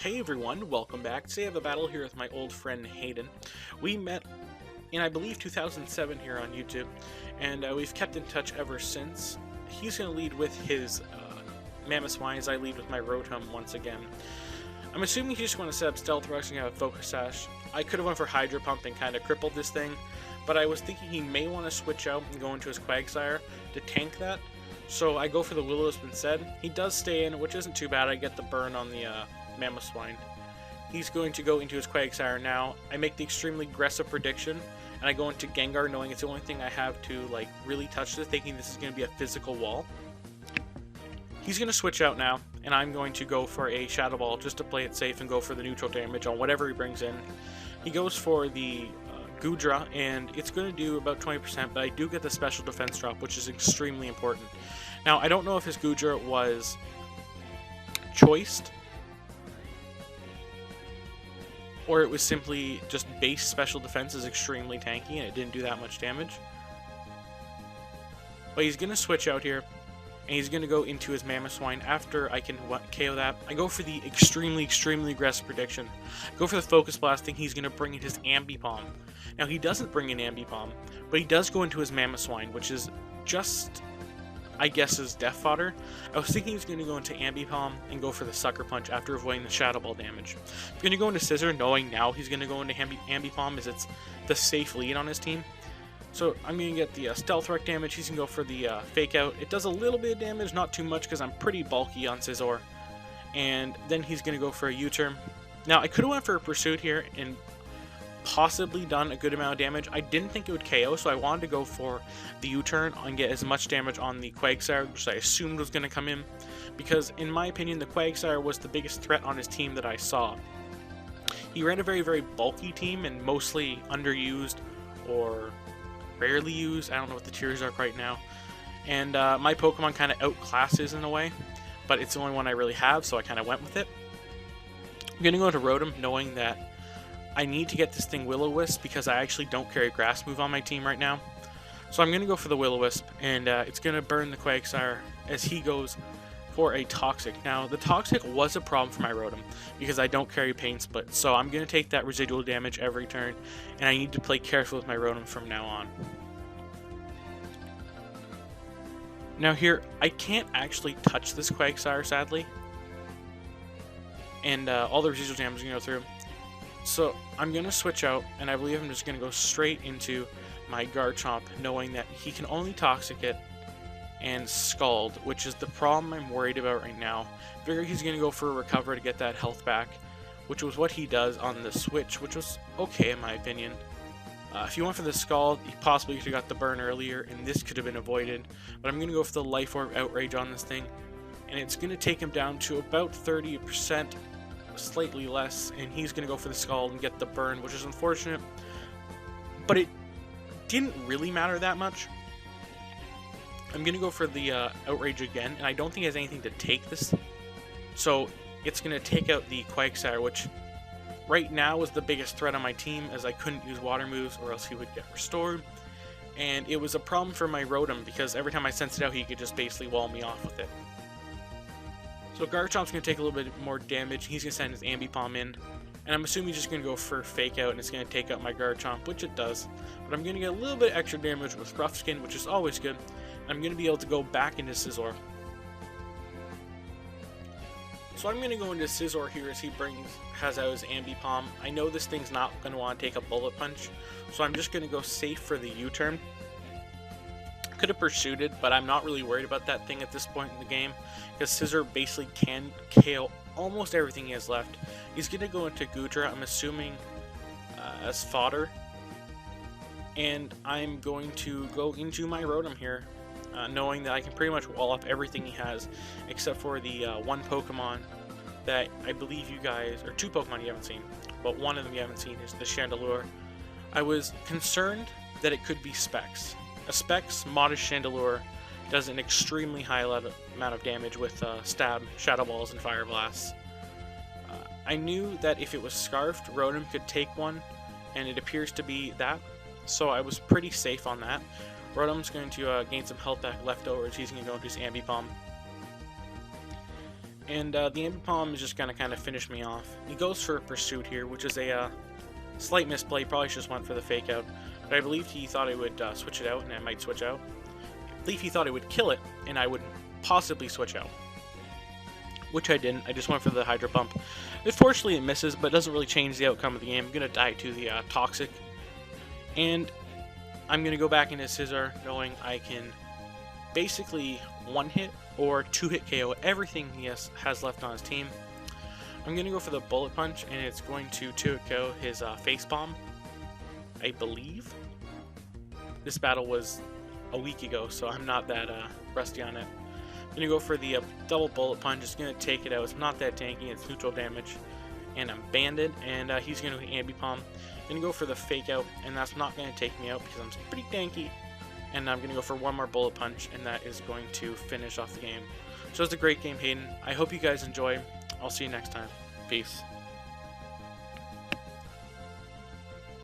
Hey everyone, welcome back. Today I have a battle here with my old friend Haydunn. We met in, I believe, 2007 here on YouTube, and we've kept in touch ever since. He's going to lead with his Mammoth Swine as I lead with my Rotom once again. I'm assuming he just want to set up Stealth Rush and have a Focus Sash. I could have went for Hydro Pump and kind of crippled this thing, but I was thinking he may want to switch out and go into his Quagsire to tank that. So I go for the Will-O-Wisp instead. He does stay in, which isn't too bad. I get the burn on the Mammoth Swine. He's going to go into his Quagsire now. I make the extremely aggressive prediction, and I go into Gengar knowing it's the only thing I have to like really touch this, thinking this is going to be a physical wall. He's going to switch out now, and I'm going to go for a Shadow Ball just to play it safe and go for the neutral damage on whatever he brings in. He goes for the Goodra, and it's going to do about 20%, but I do get the special defense drop, which is extremely important. Now, I don't know if his Goodra was choiced, or it was simply just base special defense is extremely tanky and it didn't do that much damage. But he's going to switch out here, and he's going to go into his Mammoth Swine. After I can KO that, I go for the extremely aggressive prediction. Go for the Focus Blast, thinking he's going to bring in his Ambipom. Now, he doesn't bring in Ambipom, but he does go into his Mammoth Swine, which is just, I guess, his death fodder. I was thinking he was going to go into Ambipom and go for the Sucker Punch after avoiding the Shadow Ball damage. I'm going to go into Scissor, knowing now he's going to go into Ambipom as it's the safe lead on his team. So I'm going to get the Stealth Wreck damage. He's going to go for the Fake Out. It does a little bit of damage, not too much because I'm pretty bulky on Scizor. And then he's going to go for a U-turn. Now, I could have went for a Pursuit here and possibly done a good amount of damage. I didn't think it would KO, so I wanted to go for the U-turn and get as much damage on the Quagsire, which I assumed was going to come in, because in my opinion the Quagsire was the biggest threat on his team that I saw. He ran a very bulky team and mostly underused or rarely used. I don't know what the tiers are right now, and my Pokemon kind of outclasses in a way, but it's the only one I really have, so I kind of went with it. I'm going to go into Rotom knowing that I need to get this thing Will-O-Wisp because I actually don't carry a Grass move on my team right now. So I'm going to go for the Will-O-Wisp, and it's going to burn the Quagsire as he goes for a Toxic. Now, the Toxic was a problem for my Rotom because I don't carry Pain Split, so I'm going to take that residual damage every turn, and I need to play careful with my Rotom from now on. Now here, I can't actually touch this Quagsire, sadly, and all the residual damage is going to go through. So I'm going to switch out, and I believe I'm just going to go straight into my Garchomp, knowing that he can only Toxic it and Scald, which is the problem I'm worried about right now. Figure he's going to go for a Recover to get that health back, which was what he does on the switch, which was okay in my opinion. If he went for the Scald, he possibly could have got the burn earlier, and this could have been avoided. But I'm going to go for the Life Orb Outrage on this thing, and it's going to take him down to about 30%. Slightly less, and he's going to go for the Scald and get the burn, which is unfortunate, but it didn't really matter that much. I'm going to go for the Outrage again, and I don't think it has anything to take this, so it's going to take out the Quagsire, which right now is the biggest threat on my team, as I couldn't use water moves or else he would get restored, and it was a problem for my Rotom because every time I sensed it out he could just basically wall me off with it. So Garchomp's going to take a little bit more damage. He's going to send his Ambipom in. And I'm assuming he's just going to go for Fake Out, and it's going to take out my Garchomp, which it does. But I'm going to get a little bit extra damage with Rough Skin, which is always good. And I'm going to be able to go back into Scizor. So I'm going to go into Scizor here as he has out his Ambipom. I know this thing's not going to want to take a Bullet Punch, so I'm just going to go safe for the U-turn. Could have pursued it, but I'm not really worried about that thing at this point in the game, because Scizor basically can KO almost everything he has left. He's going to go into Goodra, I'm assuming, as fodder, and I'm going to go into my Rotom here, knowing that I can pretty much wall up everything he has, except for the one Pokemon that I believe you guys, or two Pokemon you haven't seen, but one of them you haven't seen is the Chandelure. I was concerned that it could be Specs. A Specs Modest Chandelure does an extremely high amount of damage with Stab, Shadow Balls, and Fire Blasts. I knew that if it was Scarfed, Rotom could take one, and it appears to be that, so I was pretty safe on that. Rotom's going to gain some health back leftovers. He's going to go into his Ambipom. And the Ambi Palm is just gonna kind of finish me off. He goes for a Pursuit here, which is a slight misplay. Probably just went for the fake out. But I believe he thought I would switch it out, and I might switch out. I believe he thought I would kill it, and I would possibly switch out. Which I didn't. I just went for the Hydro Pump. Unfortunately, it misses, but it doesn't really change the outcome of the game. I'm going to die to the Toxic. And I'm going to go back into Scizor, knowing I can basically one-hit or two-hit KO everything he has left on his team. I'm going to go for the Bullet Punch, and it's going to two-hit KO his Face Bomb, I believe. This battle was a week ago, so I'm not that rusty on it. I'm going to go for the double Bullet Punch. It's going to take it out. It's not that tanky. It's neutral damage. And I'm banded, and he's going to Ambi Palm. I'm going to go for the Fake Out, and that's not going to take me out because I'm pretty tanky. And I'm going to go for one more Bullet Punch, and that is going to finish off the game. So it's a great game, Haydunn. I hope you guys enjoy. I'll see you next time. Peace.